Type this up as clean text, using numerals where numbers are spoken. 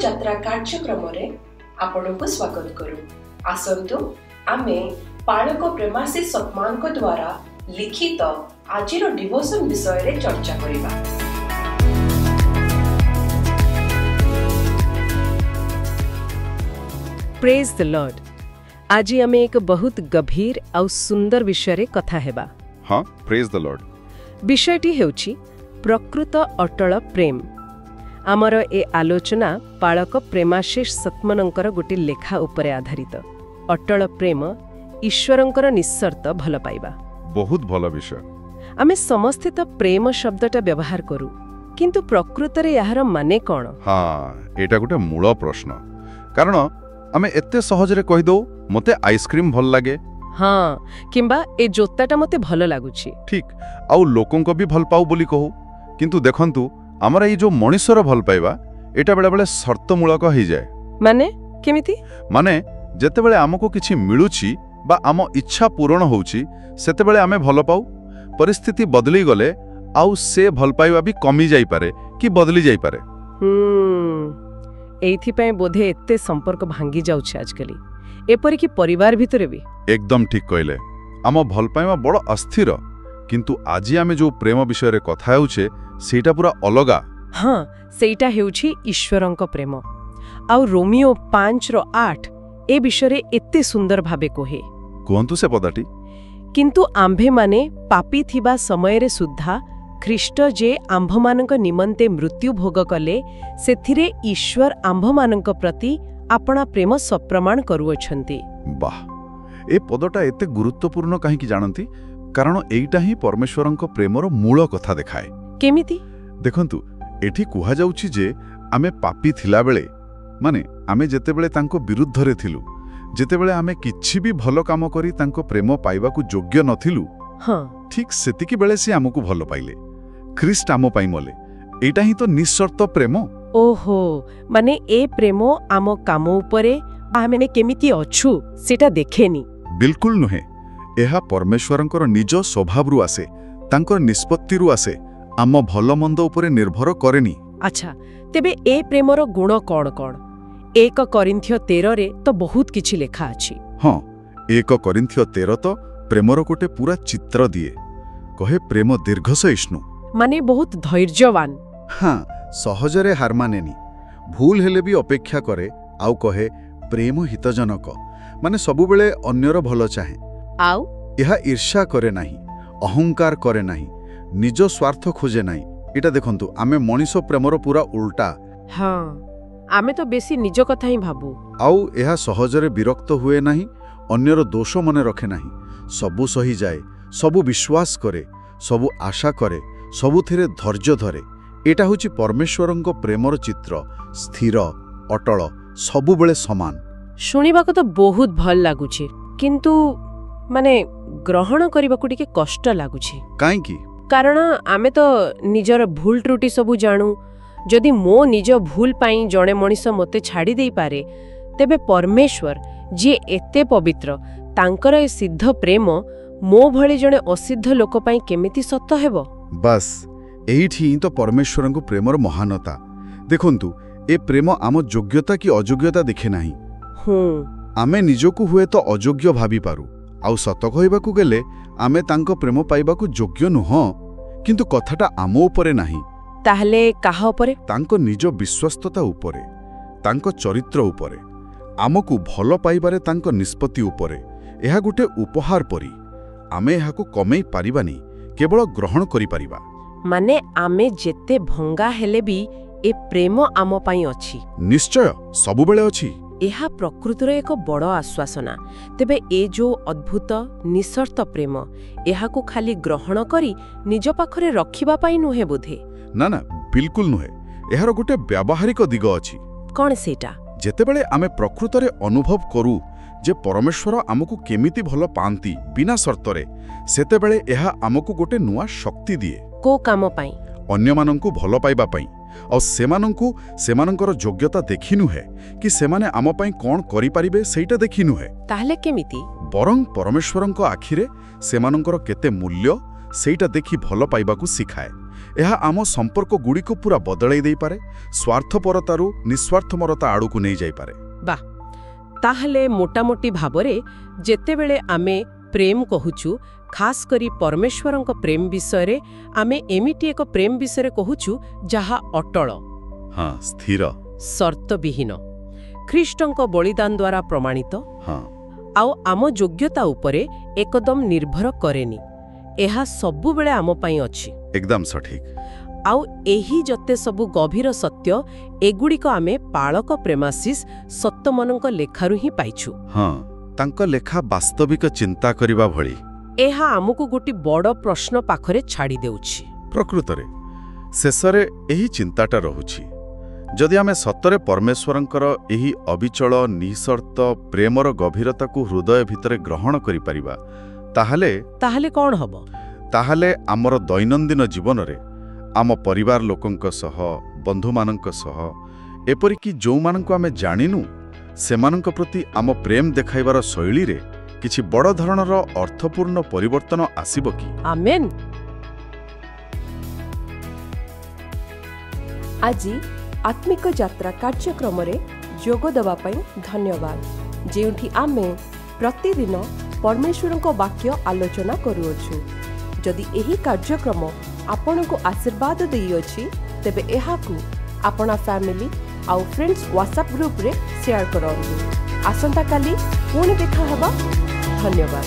ଯାତ୍ରା କାର୍ଯ୍ୟକ୍ରମରେ ଆପଣଙ୍କୁ ସ୍ୱାଗତ କରୁ। ଆସନ୍ତୁ ଆମେ ପାଳକ ପ୍ରେମାଶିଷ ସତମାଙ୍କ ଦ୍ୱାରା ଲିଖିତ ଆଜିର ଡିଭୋସନ ବିଷୟରେ ଚର୍ଚ୍ଚା କରିବା। Praise the Lord. आज आमे एक बहुत गभीर आउ सुंदर विषय कथा हेबा। हाँ, प्रेज द लॉर्ड। विषयटी हेउची प्रकृत अटल प्रेम। आमर ए आलोचना पाळक प्रेमाशिष सतमनंकर गोटे लेखा उपरे आधारित। अटल प्रेम ईश्वरंकर निस्सर्त भल पाइबा। बहुत भल विषय। आमे समस्ते तो प्रेम शब्दटा व्यवहार करू, किंतु प्रकृतरे यार माने कोन? हाँ, एटा गोटे मूल प्रश्न। कारण आमे एत्ते सहजरे कहि दो मते आइसक्रीम भल लागे। हाँ, किंबा ए जोताटा मते भल लागुची। ठीक, आउ लोकंको भी भल पाऊ बोली कहू। किंतु देखंतु हमरा ई जो मनुष्यर भल पाइबा एटा बेले बेले शर्तमूलक हो जाए। माने केमिति? माने जेतेबेले हमको किछि मिलुछि बा आम इच्छा पूर्ण होउछि सेतेबेले आमे भल पाऊ। परिस्थिति बदली गले आउ से भल पाइबा भी कमी जाई पारे कि बदली जाई पारे। एइथिपय बोधे एत्ते संपर्क भांगी जाउछि आजकली, एपरि कि परिवार भितरे भी। एकदम ठीक कहले। आम भल पाइबा बड़ अस्थिर, किंतु आजि आमे जो प्रेम विषय रे कथा हेउछे सेटा पूरा अलगा। हाँ, सेटा हेउछि ईश्वरंक प्रेम। आउ रोमियो 5:8 ए विषय रे एत्ते सुंदर भाबे कोहे। कोहंतु से पदाटी। किंतु आंभे माने पापी थिबा समय रे सुद्धा ख्रीष्ट जे आंभमानंक निमंते मृत्यु भोग कले सेथिरे ईश्वर आंभमानंक प्रति आपणा प्रेम सप्रमाण करूअछंती। वाह, ए पदटा एते गुरुत्वपूर्ण काहे कि जानंती? कारण एइटा ही परमेश्वरंक प्रेमर मूल कथा देखाए। केमिति? देखंतु, एठी कुहा जाउछि जे आमे पापी थिला बेले, माने आमे जेतेबेले तांको विरुद्धरे थिलु, जेतेबेले आमे किछि भी भलो काम करी तांको प्रेम पाइबाकू योग्य नथिलु, हाँ, ठीक सेतिकी बेले से आमको भलो पाइले। ख्रीष्ट आम पाई मले। एटा ही तो निस्सर्त प्रेम। ओहो, माने ए प्रेम आम काम उपरे आमे केमिति अछु सेटा देखेनी। बिल्कुल नुहे। एहा परमेश्वरंकर निज स्वभावरु आसे, तांकर निष्पत्तिरु आसे, आम भलो मंद उपरे निर्भर करेनी। अच्छा, तेबे ए प्रेमर गुण कौन कौन? 1 करिन्थियो 13 रे तो बहुत किछि लेखा अछि। हाँ, 1 करिन्थियो 13 तो प्रेमर गोटे पूरा चित्र दिए। कहे प्रेम दीर्घसहिष्णु, माने बहुत धैर्यवान। हाँ, सहजरे हार मानेनी, भूल हेले भी अपेक्षा करे। आउ कहे प्रेम हितजनक, माने सबुबेले अन्यर भलो चाहे। आउ यह ईर्ष्या करे नाही, अहंकार करे नाही, निज स्वार्थ खोजे नाही। एटा देखंतु आमे मनीष प्रेमर पूरा उल्टा। हाँ, आमे तो बेसी निज कथा ही भाबू। आउ यह सहजरे विरक्त हुए नाही, अन्यर दोष मने रखे नाही, सबु सही जाए, सबु विश्वास करे, सबु आशा करे, सबुथिरे धैर्य धरे। एटा होची परमेश्वरंक प्रेमर चित्र, स्थिर, अटल, सबुबेले समान। शुणिबाको तो बहुत भल लागुछि, किंतु माने ग्रहण करबाकू टिके कष्ट लागुछि। काई की? कारण आमे तो निजर भूल त्रुटि सबु जानू। जदि मो निज भूल पाई जणे मनीष मते छाड़ी देई पारे, तेबे परमेश्वर जे एते पवित्र, तांकर ए सिद्ध प्रेम मो भली जणे असिद्ध लोक पाई केमिति सत हेबो? बस एइठी तो परमेश्वरंक प्रेमर महानता। देखंतु, ए प्रेम आम योग्यता कि अयोग्यता देखे नाही। आमे निजको हुए तो अयोग्य भाबी पारू, आउ सत कहबाकू गेले आमे तांको प्रेम पाइबाकू योग्य नुह। किंतु कथाटा आम उपरे नाही। ताहले काहा उपरे? तांको निज विश्वस्तता उपरे, तांको चरित्र उपरे, आमको भल पाइबारे तांको निष्पत्ति उपरे। एहा गुटे उपहार परी। आमे एहाकू कमेई पारिबानी, केवल ग्रहण करि पारिबा। माने आमे जेते भंगा हेले भी ए प्रेम आम पाई अछि। निश्चय, सबुबेले अछि। एहा प्रकृतिर एक बड़ आश्वासना। तेबे ए जो अद्भुत निस्सर्त प्रेम, एहाकू खाली ग्रहण करी निज पाखरे रखिबा पाई नुहे बोधे। ना ना, बिल्कुल नुहे। एहार गोटे व्यावहारिक दिग अछि। कौन सेटा? जेतेबेले आमे प्रकृतरे अनुभव करू जे परमेश्वर आमको केमिति भल पांती बिना शर्तरे, सेतेबेले एहा आमको गोटे नुआ शक्ति दिए। को काम पाई? अन्यमानंकु भल पाइबा पाई। और सेमानंकु सेमानंकर योग्यता देखि नुहे कि सेमाने आम पाई कोन करि पारिबे सेइटा देखि नुहे। ताहले केमिति? बरं परमेश्वरंक आखिरे सेमानंकर केते मूल्य सेइटा देखि भल पाइबाकू सिखाए। ଏହା ଆମ ସମ୍ପର୍କଗୁଡ଼ିକୁ ପୁରା ବଦଳାଇ ଦେଇପାରେ, ସ୍ୱାର୍ଥପରତାରୁ ନିଃସ୍ୱାର୍ଥପରତା ଆଡ଼କୁ ନେଇଯାଇପାରେ। ବା ତାହେଲେ ମୋଟାମୋଟି ଭାବରେ ଯେତେବେଳେ ଆମେ ପ୍ରେମ କହୁଛୁ, ଖାସ୍ କରି ପରମେଶ୍ୱରଙ୍କ ପ୍ରେମ ବିଷୟରେ, ଆମେ ଏମିତି ଏକ ପ୍ରେମ ବିଷୟରେ କହୁଛୁ ଯାହା ଅଟଳ, ହଁ, ସ୍ଥିର, ସର୍ତ୍ତବିହୀନ, ଖ୍ରୀଷ୍ଟଙ୍କ ବଳିଦାନ ଦ୍ୱାରା ପ୍ରମାଣିତ, ହଁ, ଆଉ ଆମ ଯୋଗ୍ୟତା ଉପରେ ଏକଦମ ନିର୍ଭର କରେନି। ଏହା ସବୁବେଳେ ଆମ ପାଇଁ ଅଛି। ଏକଦମ ସଠିକ। ଆଉ ଏହି ଯେତେ ସବୁ ଗଭୀର ସତ୍ୟ, ଏଗୁଡ଼ିକ ଆମେ ପାଳକ ପ୍ରେମାସିସ୍ ସତ୍ୟମାନଙ୍କ ଲେଖାରୁ ହିଁ ପାଇଛୁ। ହଁ, ତାଙ୍କ ଲେଖା ବାସ୍ତବିକ ଚିନ୍ତା କରିବା ଭଳି। ଏହା ଆମକୁ ଗୋଟିଏ ବଡ଼ ପ୍ରଶ୍ନ ପାଖରେ ଛାଡ଼ି ଦେଉଛି। ପ୍ରକୃତରେ ଶେଷରେ ଏହି ଚିନ୍ତାଟା ରହୁଛି, ଯଦି ଆମେ ସତରେ ପରମେଶ୍ୱରଙ୍କର ଏହି ଅବିଚଳ ନିଃସର୍ତ୍ତ ପ୍ରେମର ଗଭୀରତାକୁ ହୃଦୟ ଭିତରେ ଗ୍ରହଣ କରିପାରିବା, ତାହେଲେ କ'ଣ ହେବ? ତାହେଲେ ଆମର ଦୈନନ୍ଦିନ ଜୀବନରେ ଆମ ପରିବାର ଲୋକଙ୍କ ସହ, ବନ୍ଧୁମାନଙ୍କ ସହ, ଏପରିକି ଯେଉଁମାନଙ୍କୁ ଆମେ ଜାଣିନୁ, ସେମାନଙ୍କ ପ୍ରତି ଆମ ପ୍ରେମ ଦେଖାଇବାର ଶୈଳୀରେ କିଛି ବଡ଼ ଧରଣର ଅର୍ଥପୂର୍ଣ୍ଣ ପରିବର୍ତ୍ତନ ଆସିବ କି? ଆମେନ୍। ଆଜି ଆତ୍ମିକ ଯାତ୍ରା କାର୍ଯ୍ୟକ୍ରମରେ ଯୋଗ ଦେବା ପାଇଁ ଧନ୍ୟବାଦ, ଯେଉଁଠି ଆମେ ପ୍ରତିଦିନ ପରମେଶ୍ୱରଙ୍କ ବାକ୍ୟ ଆଲୋଚନା କରୁଅଛୁ। ଯଦି ଏହି କାର୍ଯ୍ୟକ୍ରମ ଆପଣଙ୍କୁ ଆଶୀର୍ବାଦ ଦେଇଅଛି, ତେବେ ଏହାକୁ ଆପଣା ଫ୍ୟାମିଲି ଆଉ ଫ୍ରେଣ୍ଡସ୍ ହ୍ୱାଟ୍ସଆପ୍ ଗ୍ରୁପ୍ରେ ସେୟାର କରନ୍ତୁ। ଆସନ୍ତାକାଲି ପୁଣି ଦେଖା ହେବା। ଧନ୍ୟବାଦ।